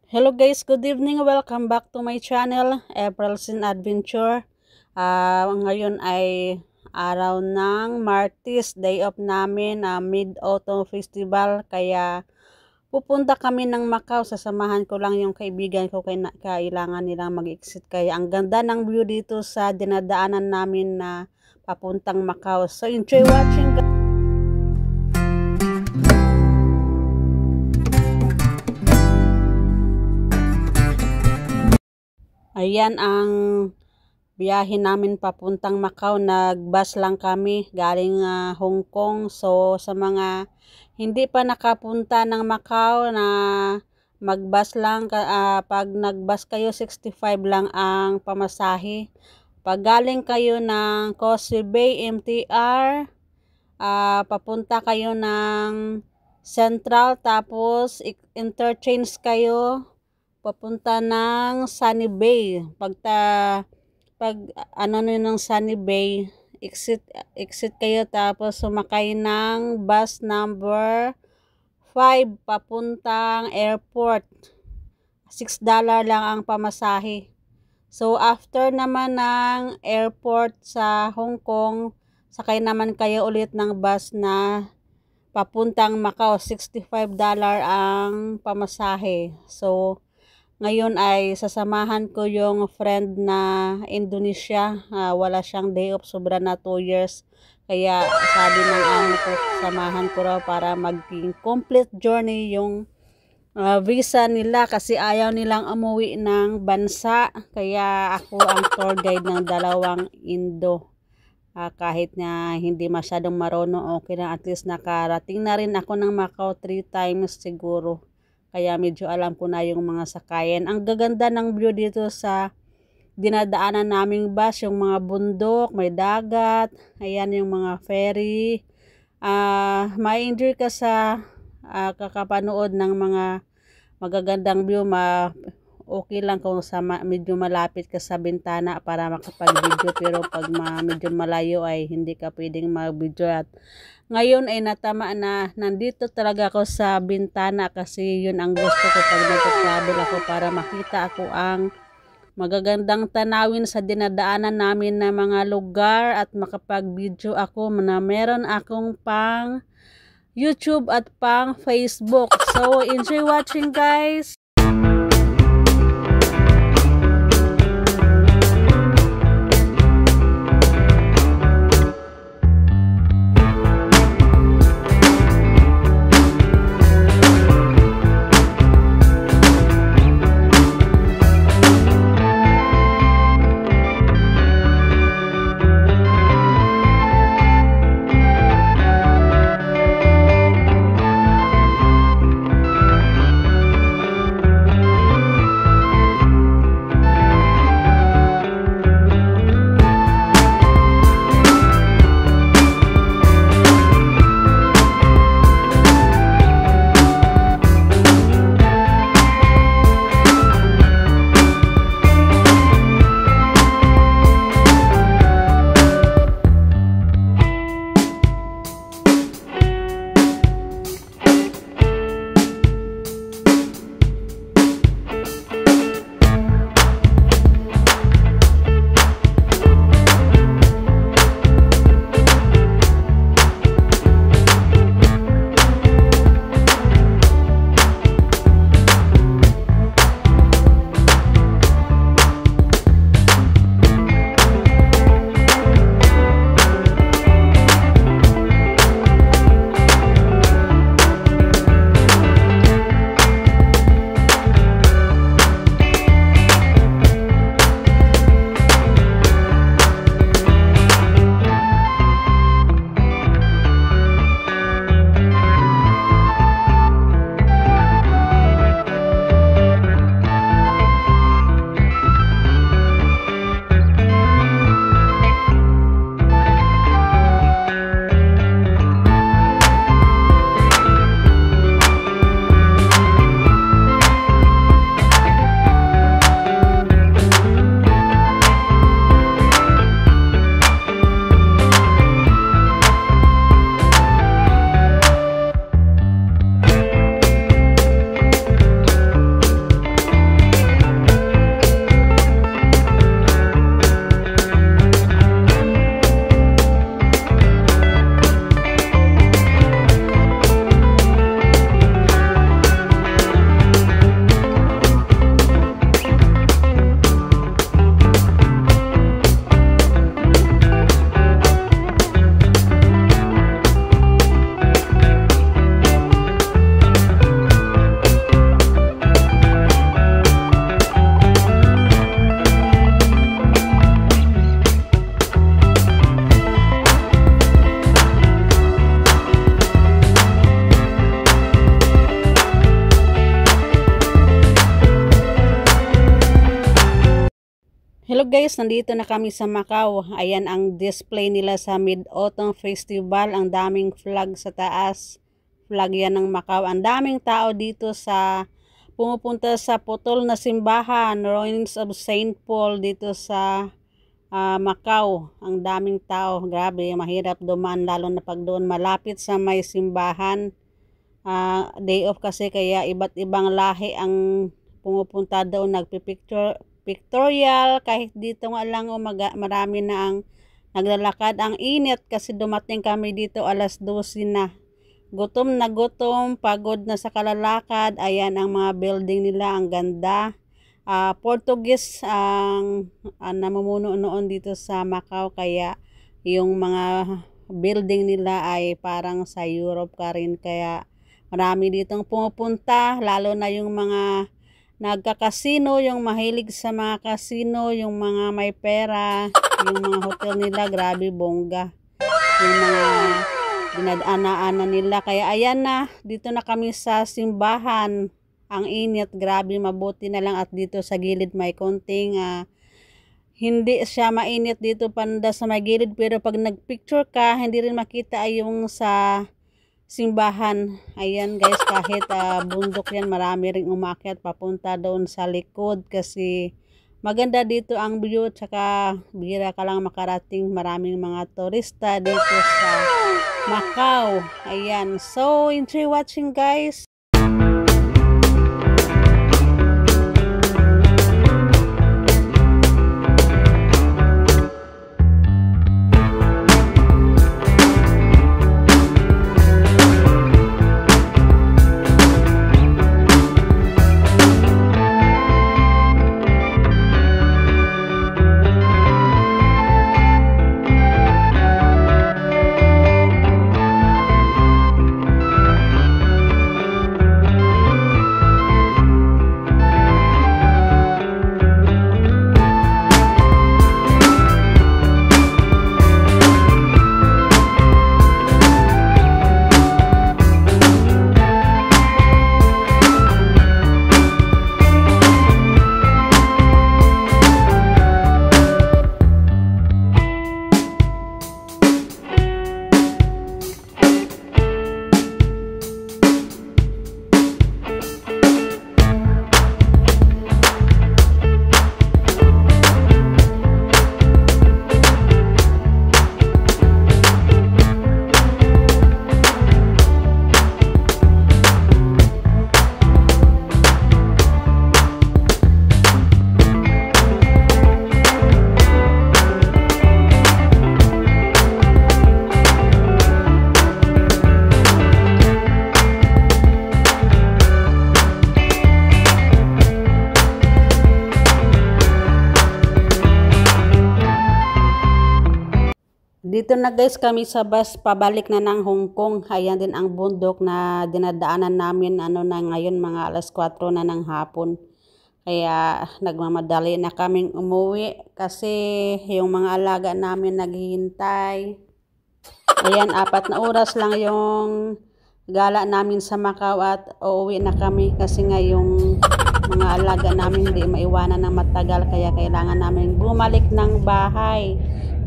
Hello guys, good evening. Welcome back to my channel, April's in Adventure. Ngayon ay araw ng Martes, day off namin, Mid-Autumn Festival. Kaya pupunta kami ng Macau. Sasamahan ko lang yung kaibigan ko, kailangan nilang mag-exit. Kaya ang ganda ng view dito sa dinadaanan namin na papuntang Macau. So enjoy watching. Ayan ang biyahe namin papuntang Macau. Nag-bus lang kami galing Hong Kong. So sa mga hindi pa nakapunta ng Macau na mag-bus lang, pag nag-bus kayo 65 lang ang pamasahe. Pag galing kayo ng Causeway Bay MTR, papunta kayo ng Central, tapos interchange kayo papunta ng Sunny Bay. Pag ano ng Sunny Bay, exit kayo, tapos sumakay ng bus number 5 papuntang airport. $6 lang ang pamasahe. So after naman ng airport sa Hong Kong, sakay naman kayo ulit ng bus na papuntang Macau. $65 ang pamasahe. So ngayon ay sasamahan ko yung friend na Indonesia. Wala siyang day off, sobra na 2 years. Kaya sabi ng amo ko, samahan ko raw para maging complete journey yung visa nila, kasi ayaw nilang umuwi ng bansa. Kaya ako ang tour guide ng dalawang Indo. Kahit na hindi masyadong marunong, okay na, at least nakarating na rin ako ng Macau 3 times siguro. Kaya medyo alam ko na yung mga sakayan. Ang gaganda ng view dito sa dinadaanan naming bus, yung mga bundok, may dagat, ayan yung mga ferry. Ma-enjoy ka sa kakapanood ng mga magagandang view. Okay lang kung medyo malapit ka sa bintana para makapag-video, pero pag medyo malayo ay hindi ka pwedeng mag-video. At ngayon ay natama na nandito talaga ako sa bintana, kasi yun ang gusto ko pag nag-travel ako, para makita ako ang magagandang tanawin sa dinadaanan namin na mga lugar, at makapag-video ako na meron akong pang YouTube at pang Facebook. So enjoy watching guys. Hello guys, nandito na kami sa Macau. Ayan ang display nila sa Mid-Autumn Festival. Ang daming flag sa taas. Flag yan ng Macau. Ang daming tao dito sa pumupunta sa putol na simbahan, Ruins of St. Paul dito sa Macau. Ang daming tao. Grabe, mahirap dumaan lalo na pag doon malapit sa may simbahan. Day off kasi kaya iba't ibang lahi ang pumupunta doon, pictorial, kahit dito nga lang marami na ang naglalakad. Ang init kasi dumating kami dito alas 12 na. Gutom na gutom, pagod na sa kalalakad. Ayan ang mga building nila, ang ganda. Portuguese ang namumuno noon dito sa Macau, kaya yung mga building nila ay parang sa Europe ka rin, kaya marami ditong pumupunta, lalo na yung mga nagkakasino, yung mahilig sa mga kasino, yung mga may pera, yung mga hotel nila, grabe bongga. Yung mga dinadaanan nila. Kaya ayan na, dito na kami sa simbahan. Ang init, grabe, mabuti na lang at dito sa gilid may konting hindi siya mainit dito panda sa may gilid, pero pag nagpicture ka, hindi rin makita yung sa simbahan. Ayan guys, kahit bundok yan, marami ring umakyat papunta doon sa likod kasi maganda dito ang view, tsaka bihira ka lang makarating, maraming mga turista dito sa Macau. Ayan, so enjoy watching guys. Dito na guys kami sa bus pabalik na ng Hong Kong. Ayan din ang bundok na dinadaanan namin na ngayon, mga alas 4 na ng hapon. Kaya nagmamadali na kaming umuwi kasi yung mga alaga namin naghihintay. Ayan, 4 na oras lang yung gala namin sa Macau at uuwi na kami kasi nga yung mga alaga namin hindi maiwanan ng matagal, kaya kailangan namin bumalik ng bahay.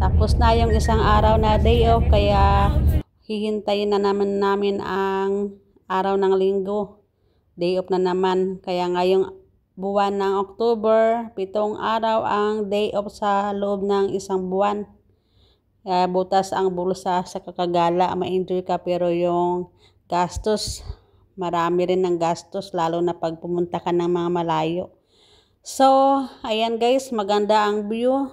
Tapos na yung isang araw na day off, kaya hihintayin na namin ang araw ng linggo. Day off na naman. Kaya ngayong buwan ng October, 7 araw ang day off sa loob ng isang buwan. Kaya butas ang bulsa sa kakagala, ma-enjoy ka, pero yung gastos, marami rin ng gastos, lalo na pag pumunta ka ng mga malayo. So, ayan guys, maganda ang view.